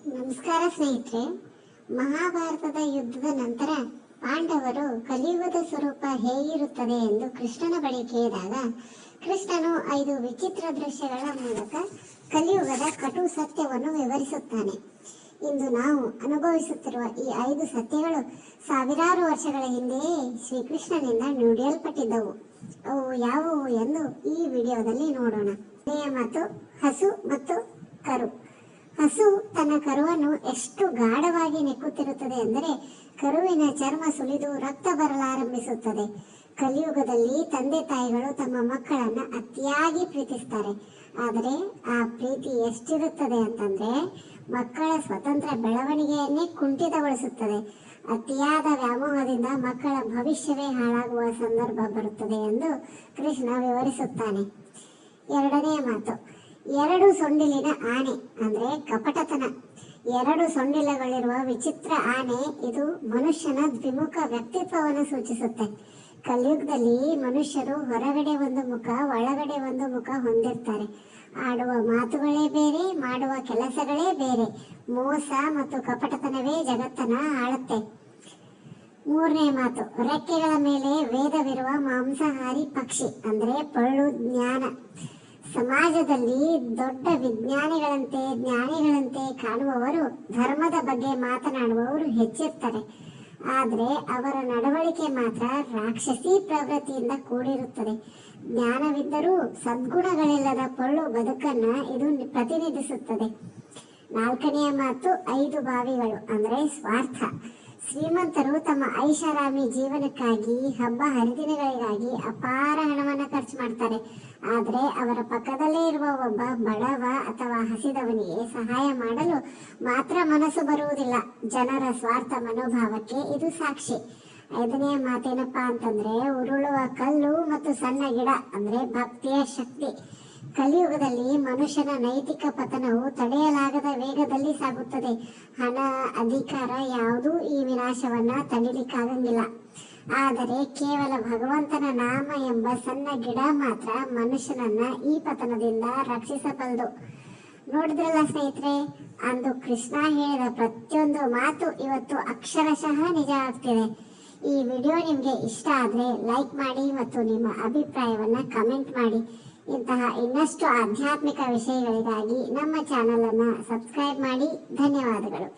ನಮಸ್ಕಾರ ಸ್ನೇಹಿತರೆ. ಮಹಾಭಾರತದ ಯುದ್ಧದ ನಂತರ ಪಾಂಡವರು ಕಲಿಯುಗದ ಸ್ವರೂಪ ಹೇಗಿರುತ್ತದೆ ಎಂದು ಕೃಷ್ಣನ ಬಳಿ ಕೇಳಿದಾಗ ಕೃಷ್ಣನು 5 ವಿಚಿತ್ರ ದೃಶ್ಯಗಳ ಮೂಲಕ ಕಲಿಯುಗದ ಕಟು ಸತ್ಯವನ್ನು ವಿವರಿಸುತ್ತಾನೆ. ಇಂದು ನಾವು ಅನುಭವಿಸುತ್ತಿರುವ ಈ 5 ಸತ್ಯಗಳು ಸಾವಿರಾರು ವರ್ಷಗಳ ಹಿಂದೆಯೇ ಶ್ರೀಕೃಷ್ಣನಿಂದ ನುಡಿಯಲ್ಪಟ್ಟಿದ್ದವು. ಅವು ಯಾವುವು ಎಂದು ಈ ವಿಡಿಯೋದಲ್ಲಿ ನೋಡೋಣ. ಮಾತು, ಹಸು ಮತ್ತು ಕರು. ಹಸು ತನ್ನ ಕರುವನ್ನು ಎಷ್ಟು ಗಾಢವಾಗಿ ನೆಕ್ಕುತ್ತಿರುತ್ತದೆ ಎಂದರೆ ಕರುವಿನ ಚರ್ಮ ಸುಲಿದು ರಕ್ತ ಬರಲಾರಂಭಿಸುತ್ತದೆ. ಕಲಿಯುಗದಲ್ಲಿ ತಂದೆ ತಾಯಿಗಳು ತಮ್ಮ ಮಕ್ಕಳನ್ನ ಅತಿಯಾಗಿ ಪ್ರೀತಿಸ್ತಾರೆ. ಆದರೆ ಆ ಪ್ರೀತಿ ಎಷ್ಟಿರುತ್ತದೆ ಅಂತಂದ್ರೆ ಮಕ್ಕಳ ಸ್ವತಂತ್ರ ಬೆಳವಣಿಗೆಯನ್ನೇ ಕುಂಠಿತಗೊಳಿಸುತ್ತದೆ. ಅತಿಯಾದ ವ್ಯಾಮೋಹದಿಂದ ಮಕ್ಕಳ ಭವಿಷ್ಯವೇ ಹಾಳಾಗುವ ಸಂದರ್ಭ ಬರುತ್ತದೆ ಎಂದು ಕೃಷ್ಣ ವಿವರಿಸುತ್ತಾನೆ. 2ನೇ ಮಾತು, 2 ಸೊಂಡಿಲಿನ ಆನೆ ಅಂದ್ರೆ ಕಪಟತನ. 2 ಸೊಂಡಿಲಗಳಿರುವ ವಿಚಿತ್ರ ಆನೆ ಇದು ಮನುಷ್ಯನ ದ್ವಿಮುಖ ವ್ಯಕ್ತಿತ್ವವನ್ನು ಸೂಚಿಸುತ್ತೆ. ಕಲಿಯುಗದಲ್ಲಿ ಮನುಷ್ಯರು ಹೊರಗಡೆ ಒಂದು ಮುಖ, ಒಳಗಡೆ ಒಂದು ಮುಖ ಹೊಂದಿರ್ತಾರೆ. ಆಡುವ ಮಾತುಗಳೇ ಬೇರೆ, ಮಾಡುವ ಕೆಲಸಗಳೇ ಬೇರೆ. ಮೋಸ ಮತ್ತು ಕಪಟತನವೇ ಜಗತ್ತನ್ನ ಆಳುತ್ತೆ. 3ನೇ ಮಾತು, ರೆಕ್ಕೆಗಳ ಮೇಲೆ ವೇದವಿರುವ ಮಾಂಸಾಹಾರಿ ಪಕ್ಷಿ ಅಂದ್ರೆ ಪೊಳ್ಳು ಜ್ಞಾನ. ಸಮಾಜದಲ್ಲಿ ದೊಡ್ಡ ವಿಜ್ಞಾನಿಗಳಂತೆ ಜ್ಞಾನಿಗಳಂತೆ ಕಾಣುವವರು, ಧರ್ಮದ ಬಗ್ಗೆ ಮಾತನಾಡುವವರು ಹೆಚ್ಚಿರ್ತಾರೆ. ಆದರೆ ಅವರ ನಡವಳಿಕೆ ಮಾತ್ರ ರಾಕ್ಷಸಿ ಪ್ರವೃತ್ತಿಯಿಂದ ಕೂಡಿರುತ್ತದೆ. ಜ್ಞಾನವಿದ್ದರೂ ಸದ್ಗುಣಗಳಿಲ್ಲದ ಪೊಳ್ಳು ಬದುಕನ್ನ ಇದು ಪ್ರತಿನಿಧಿಸುತ್ತದೆ. 4ನೇ ಮಾತು, 5 ಬಾವಿಗಳು ಅಂದ್ರೆ ಸ್ವಾರ್ಥ. ಶ್ರೀಮಂತರು ತಮ್ಮ ಐಷಾರಾಮಿ ಜೀವನಕ್ಕಾಗಿ, ಹಬ್ಬ ಹರಿದಿನಗಳಿಗಾಗಿ ಅಪಾರ ಹಣವನ್ನು ಖರ್ಚು ಮಾಡ್ತಾರೆ. ಆದರೆ ಅವರ ಪಕ್ಕದಲ್ಲೇ ಇರುವ ಒಬ್ಬ ಬಡವ ಅಥವಾ ಹಸಿದವನಿಗೆ ಸಹಾಯ ಮಾಡಲು ಮಾತ್ರ ಮನಸ್ಸು ಬರುವುದಿಲ್ಲ. ಜನರ ಸ್ವಾರ್ಥ ಮನೋಭಾವಕ್ಕೆ ಇದು ಸಾಕ್ಷಿ. 5ನೇ ಮಾತೇನಪ್ಪಾ ಅಂತಂದ್ರೆ ಉರುಳುವ ಕಲ್ಲು ಮತ್ತು ಸಣ್ಣ ಗಿಡ ಅಂದ್ರೆ ಭಕ್ತಿಯ ಶಕ್ತಿ. ಕಲಿಯುಗದಲ್ಲಿ ಮನುಷ್ಯನ ನೈತಿಕ ಪತನವು ತಡೆಯಲಾಗದ ವೇಗದಲ್ಲಿ ಸಾಗುತ್ತದೆ. ಹಣ, ಅಧಿಕಾರ ಯಾವುದೂ ಈ ವಿನಾಶವನ್ನ ತಡಿಲಿಕ್ಕಾಗಂಗಿಲ್ಲ. ಆದರೆ ಕೇವಲ ಭಗವಂತನ ನಾಮ ಎಂಬ ಸಣ್ಣ ಗಿಡ ಮಾತ್ರ ಮನುಷ್ಯನನ್ನ ಈ ಪತನದಿಂದ ರಕ್ಷಿಸಬಲ್ಲದು. ನೋಡಿದ್ರಲ್ಲ ಸ್ನೇಹಿತರೆ, ಅಂದು ಕೃಷ್ಣ ಹೇಳಿದ ಪ್ರತಿಯೊಂದು ಮಾತು ಇವತ್ತು ಅಕ್ಷರಶಃ ನಿಜ ಆಗ್ತಿದೆ. ಈ ವಿಡಿಯೋ ನಿಮಗೆ ಇಷ್ಟ ಆದ್ರೆ ಲೈಕ್ ಮಾಡಿ ಮತ್ತು ನಿಮ್ಮ ಅಭಿಪ್ರಾಯವನ್ನ ಕಮೆಂಟ್ ಮಾಡಿ. ಇಂತಹ ಇನ್ನಷ್ಟು ಆಧ್ಯಾತ್ಮಿಕ ವಿಷಯಗಳಿಗಾಗಿ ನಮ್ಮ ಚಾನಲ್ ಅನ್ನ ಸಬ್ಸ್ಕ್ರೈಬ್ ಮಾಡಿ. ಧನ್ಯವಾದಗಳು.